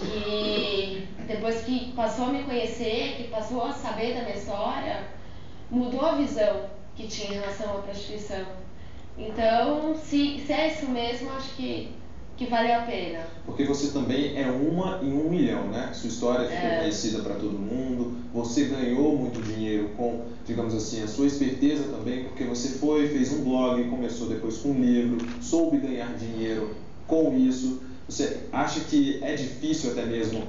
E depois que passou a me conhecer, que passou a saber da minha história, mudou a visão que tinha em relação à prostituição. Então, se é isso mesmo, acho que valeu a pena. Porque você também é uma em 1 milhão, né? Sua história ficou conhecida para todo mundo, você ganhou muito dinheiro com, digamos assim, a sua esperteza também, porque você fez um blog, começou depois com um livro, soube ganhar dinheiro com isso. Você acha que é difícil até mesmo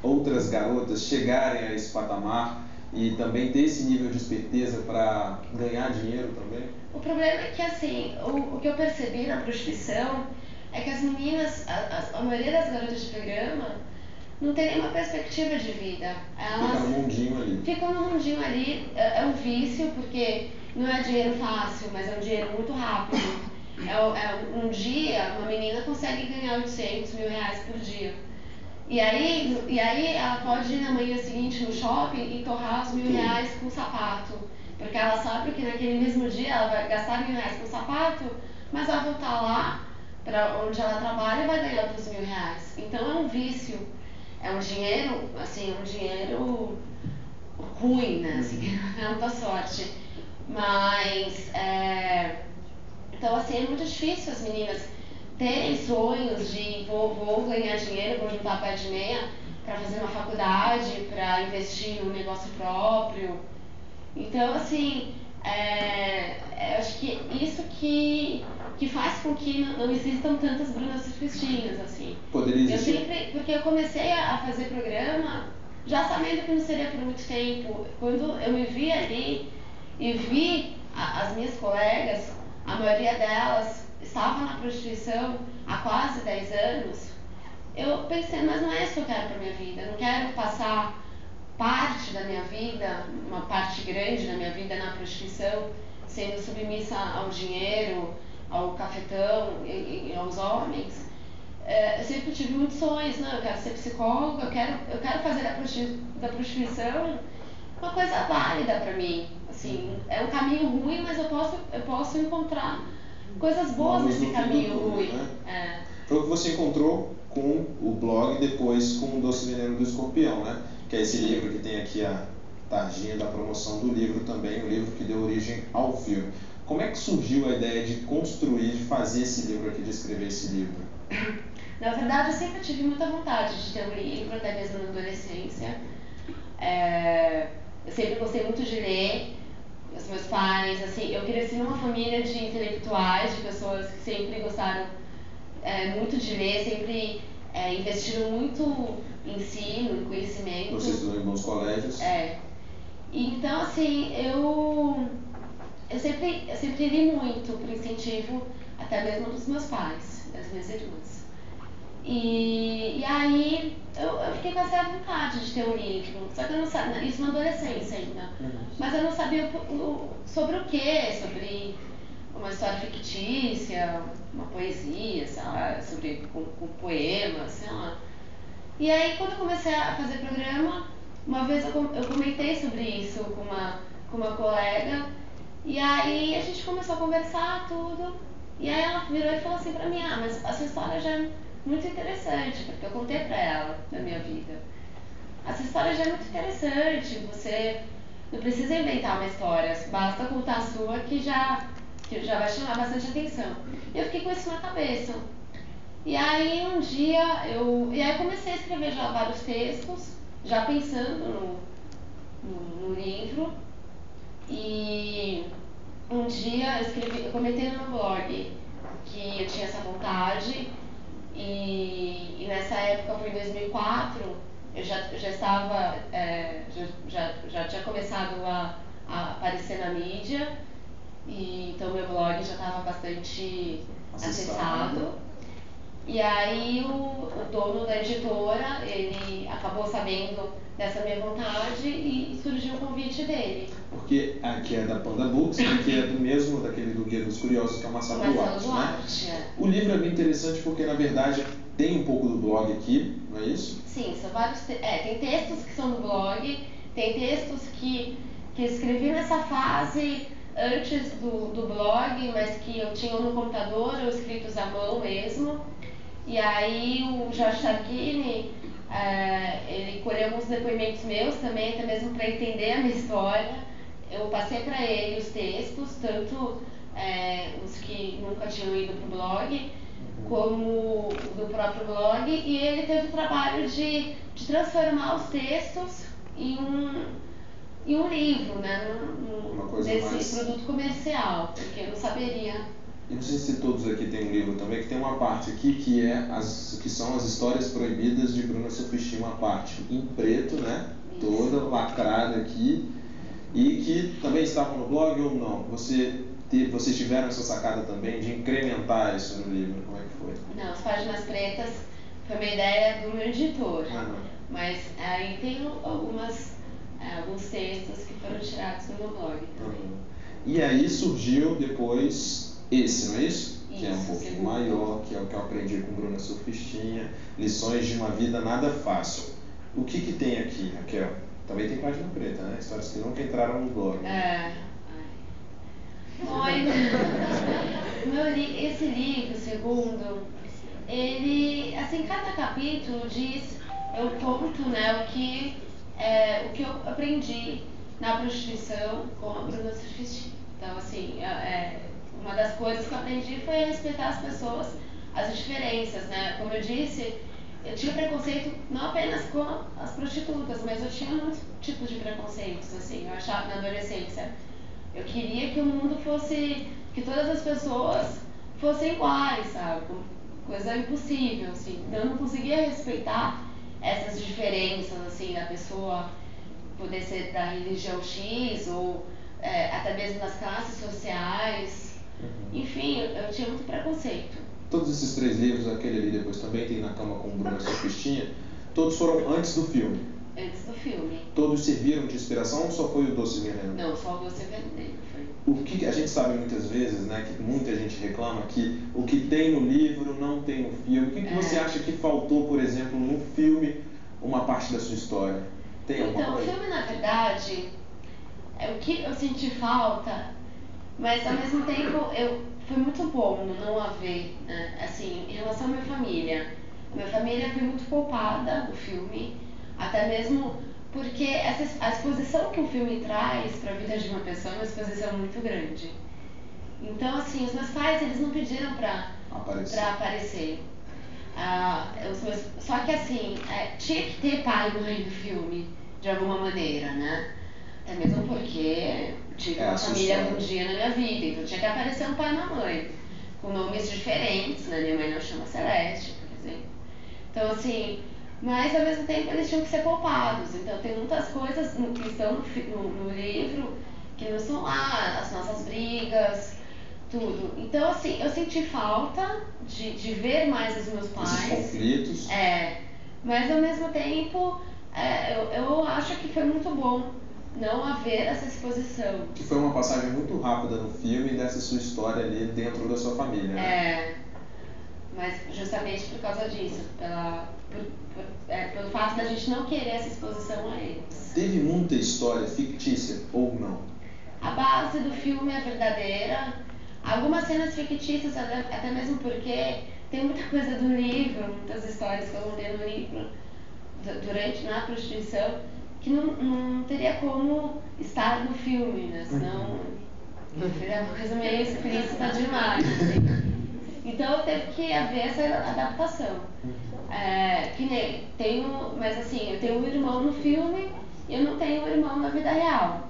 outras garotas chegarem a esse patamar e também ter esse nível de esperteza para ganhar dinheiro também? O problema é que, assim, o que eu percebi na prostituição é que as meninas, a maioria das garotas de programa, não tem nenhuma perspectiva de vida. Elas ficam no mundinho ali. Ficam no mundinho ali, é um vício, porque não é dinheiro fácil, mas é um dinheiro muito rápido. Um dia, uma menina consegue ganhar 800 mil reais por dia. E aí ela pode ir na manhã seguinte no shopping e torrar os 1.000 reais com sapato. Porque ela sabe que naquele mesmo dia ela vai gastar 1.000 reais com sapato, mas vai voltar lá, para onde ela trabalha, e vai ganhar outros 1.000 reais. Então é um vício. É um dinheiro, assim, um dinheiro ruim, né? Assim, não é muita sorte. Mas, então, assim, é muito difícil as meninas terem sonhos de vou ganhar dinheiro, vou juntar pé de meia para fazer uma faculdade, para investir num negócio próprio. Então, assim, acho que isso que faz com que não existam tantas Brunas Cristinhas, assim. Poderia existir? Porque eu comecei a fazer programa já sabendo que não seria por muito tempo. Quando eu me vi ali e vi as minhas colegas, a maioria delas estava na prostituição há quase 10 anos, eu pensei, mas não é isso que eu quero para minha vida. Eu não quero passar parte da minha vida, uma parte grande da minha vida na prostituição, sendo submissa ao dinheiro, ao cafetão e aos homens. Eu sempre tive muitos sonhos, não, eu quero ser psicóloga, eu quero fazer da prostituição uma coisa válida para mim. Assim, é um caminho ruim, mas eu posso encontrar coisas boas nesse caminho ruim. Né? Foi o que você encontrou com o blog e depois com o Doce Veneno do Escorpião, né? Que é esse livro que tem aqui a tarjinha da promoção do livro também, o livro que deu origem ao filme. Como é que surgiu a ideia de construir, de fazer esse livro aqui, de escrever esse livro? Na verdade, eu sempre tive muita vontade de ter um livro, até mesmo na adolescência. Eu sempre gostei muito de ler. Os meus pais, assim, eu cresci numa família de intelectuais, de pessoas que sempre gostaram muito de ler, sempre investiram muito em si, no conhecimento. Você estudou em bons colégios? Então, assim, eu sempre li muito, por incentivo até mesmo dos meus pais, das minhas irmãs. E aí eu fiquei com essa vontade de ter um livro, só que eu não sabia, isso na adolescência ainda, mas eu não sabia sobre o quê, sobre uma história fictícia, uma poesia, sei lá, sobre com poemas, sei lá. E aí quando eu comecei a fazer programa, uma vez eu comentei sobre isso com uma colega, e aí a gente começou a conversar tudo, e aí ela virou e falou assim pra mim, mas a sua história já é muito interessante, porque eu contei pra ela da minha vida. Essa história já é muito interessante, você não precisa inventar uma história, basta contar a sua que já vai chamar bastante atenção. E eu fiquei com isso na cabeça. E aí um dia eu comecei a escrever já vários textos, já pensando no livro. E um dia eu comentei no meu blog que eu tinha essa vontade, e nessa época, foi em 2004, eu já estava, já tinha começado a aparecer na mídia, e então meu blog já estava bastante acessado. E aí o dono da editora, ele acabou sabendo dessa minha vontade e surgiu o convite dele. Porque aqui é da Panda Books, que é do mesmo, daquele do Guia dos Curiosos, que é o Marcelo Duarte, né? O livro é bem interessante porque, na verdade, tem um pouco do blog aqui, não é isso? Sim, são vários tem textos que são do blog, tem textos que escrevi nessa fase antes do blog, mas que eu tinha no computador ou escritos à mão mesmo. E aí o Jorge Tarquini, ele colheu alguns depoimentos meus também, até mesmo para entender a minha história. Eu passei para ele os textos, tanto os que nunca tinham ido para o blog, como do próprio blog, e ele teve o trabalho de transformar os textos em um livro, né, desse mais... produto comercial, porque eu não saberia. Eu não sei se todos aqui têm um livro também, que tem uma parte aqui que são as histórias proibidas de Bruna Surfistinha, uma parte em preto, né, isso, toda lacrada aqui, e que também estavam no blog ou não? Vocês tiveram essa sacada também de incrementar isso no livro? Como é que foi? Não, as páginas pretas foi uma ideia do meu editor, mas aí tem alguns textos que foram tirados do meu blog também. E aí surgiu depois esse, não é isso? Que é um pouquinho segundo maior, que é o que eu aprendi com Bruna Surfistinha, lições de uma vida nada fácil. O que tem aqui, Raquel? Também tem página preta, né? Histórias que nunca entraram no blog. Esse livro, segundo, ele, assim, cada capítulo diz, eu conto, né, o que eu aprendi na prostituição com a Bruna Surfistinha. Então, assim, uma das coisas que eu aprendi foi a respeitar as pessoas, as diferenças, né? Como eu disse, eu tinha preconceito não apenas com as prostitutas, mas eu tinha muitos tipos de preconceitos, assim, eu achava na adolescência. Eu queria que o mundo fosse, que todas as pessoas fossem iguais, sabe? Coisa impossível, assim. Então eu não conseguia respeitar essas diferenças, assim, da pessoa poder ser da religião X ou até mesmo das classes sociais. Enfim, eu tinha muito preconceito. Todos esses 3 livros, aquele ali depois também tem Na Cama com Bruna Surfistinha, todos foram antes do filme? Antes do filme. Todos serviram de inspiração ou só foi o Doce Veneno? Não, só o Doce Veneno foi. O que a gente sabe muitas vezes, né, que muita gente reclama que o que tem no livro não tem no filme. O que você acha que faltou, por exemplo, no filme, uma parte da sua história? Tem alguma coisa? Então, o filme, na verdade, é o que eu senti falta, mas ao mesmo tempo foi muito bom não haver, né? Assim, em relação à minha família. Minha família foi muito poupada do filme, até mesmo porque a exposição que o filme traz para a vida de uma pessoa é uma exposição muito grande. Então, assim, os meus pais, eles não pediram para aparecer. Só que, assim, tinha que ter pai e mãe no filme, de alguma maneira, né? Até mesmo porque tive uma família um dia na minha vida, então tinha que aparecer um pai e uma mãe, com nomes diferentes, né? Minha mãe não chama Celeste, por exemplo. Então, assim, mas ao mesmo tempo eles tinham que ser poupados. Então tem muitas coisas que estão no livro que não são lá, as nossas brigas, tudo. Então, assim, eu senti falta de ver mais os meus pais. Esses conflitos. Mas ao mesmo tempo, eu acho que foi muito bom não haver essa exposição. Que foi uma passagem muito rápida no filme dessa sua história ali dentro da sua família, né? Mas justamente por causa disso, pelo fato da gente não querer essa exposição a eles. Teve muita história fictícia ou não? A base do filme é verdadeira. Algumas cenas fictícias, até mesmo porque tem muita coisa do livro, muitas histórias que eu contei no livro na prostituição, que não teria como estar no filme, né? Senão seria uma coisa meio explícita demais, assim. Então teve que haver essa adaptação. Mas assim, eu tenho um irmão no filme e eu não tenho um irmão na vida real,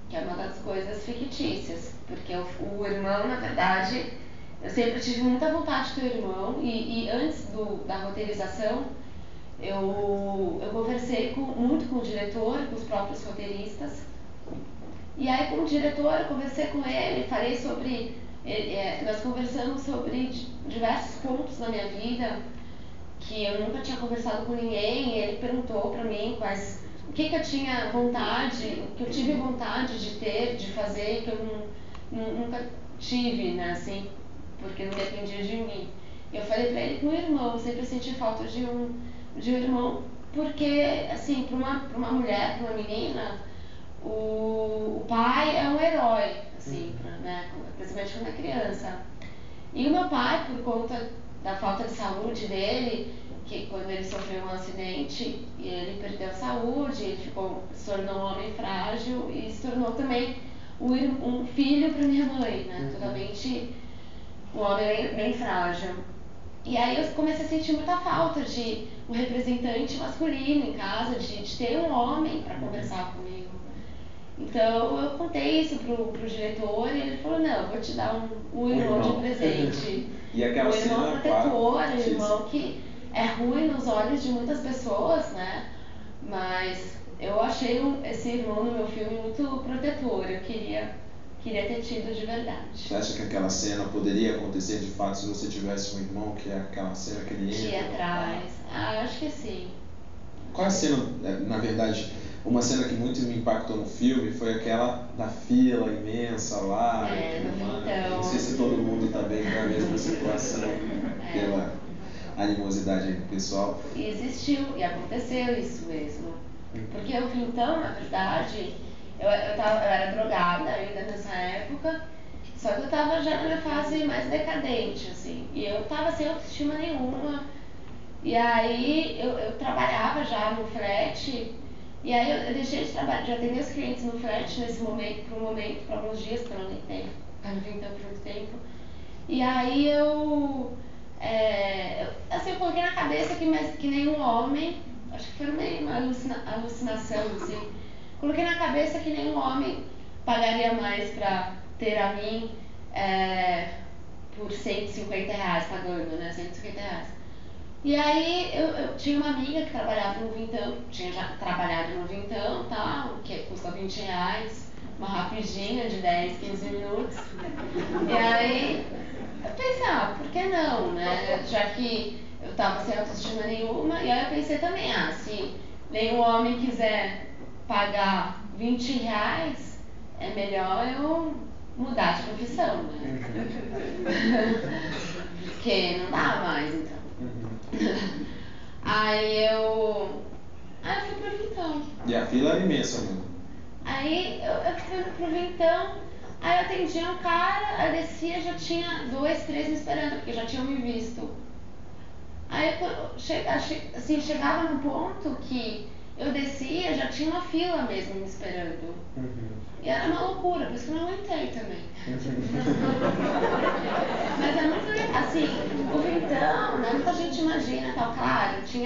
que é uma das coisas fictícias, porque o irmão, na verdade, eu sempre tive muita vontade de ter um irmão e antes da roteirização eu conversei muito com o diretor, com os próprios roteiristas, e aí com o diretor eu conversei com ele, falei sobre nós conversamos sobre diversos pontos da minha vida que eu nunca tinha conversado com ninguém, e ele perguntou para mim o que eu tinha vontade, o que eu tive vontade de ter, de fazer, que eu nunca tive, né, assim, porque não dependia de mim. Eu falei para ele que um irmão, eu sempre senti falta de um irmão, porque, assim, para uma mulher, para uma menina, o pai é um herói, assim, né, principalmente quando é criança. E o meu pai, por conta da falta de saúde dele, que quando ele sofreu um acidente e ele perdeu a saúde, ele se tornou um homem frágil e se tornou também um filho para minha mãe, né? Totalmente um homem bem frágil. E aí eu comecei a sentir muita falta de um representante masculino em casa, de ter um homem para conversar comigo. Então eu contei isso pro diretor e ele falou, não, eu vou te dar um irmão de presente. E aquela um irmão cena, protetor, claro, um irmão que é ruim nos olhos de muitas pessoas, né? Mas eu achei esse irmão no meu filme muito protetor, eu queria ter tido de verdade. Você acha que aquela cena poderia acontecer de fato se você tivesse um irmão, que é aquela cena que ele entra? Que atrás. Eu acho que sim. Qual a cena, na verdade, uma cena que muito me impactou no filme foi aquela da fila imensa lá. Então. Não sei se todo mundo está bem com a mesma situação, pela animosidade aí do pessoal. E existiu, e aconteceu isso mesmo. Porque o Vintão, na verdade, eu era drogada ainda nessa época, só que eu estava já na minha fase mais decadente, assim. E eu estava sem autoestima nenhuma. E aí eu trabalhava já no flat, e aí eu deixei de trabalhar, de atender os clientes no flat nesse momento, por alguns dias, porque eu não tenho tempo, não vim tanto por muito tempo. E aí assim, eu coloquei na cabeça que nenhum homem, acho que foi meio uma alucinação, assim, coloquei na cabeça que nenhum homem pagaria mais pra ter a mim por R$150 pagando, né, R$150. E aí eu tinha uma amiga que trabalhava no Vintão, tinha já trabalhado no Vintão, tal, que custa R$20, uma rapidinha de 10, 15 minutos. E aí eu pensei, por que não, né? Já que eu tava sem autoestima nenhuma, e aí eu pensei também, se nenhum homem quiser pagar R$20, é melhor eu mudar de profissão, né? Porque não dá mais, então. Aí eu fui pro Vintão. E a fila era imensa mesmo. Aí eu fui pro Vintão, aí eu atendia um cara, aí eu descia, já tinha 2, 3 me esperando, porque já tinham me visto. Aí assim, chegava no ponto que eu descia, já tinha uma fila mesmo me esperando. E era uma loucura, por isso que eu não aguentei também. Mas é muito legal, assim, o Vintão, né? Muita gente imagina, tal, claro, tinha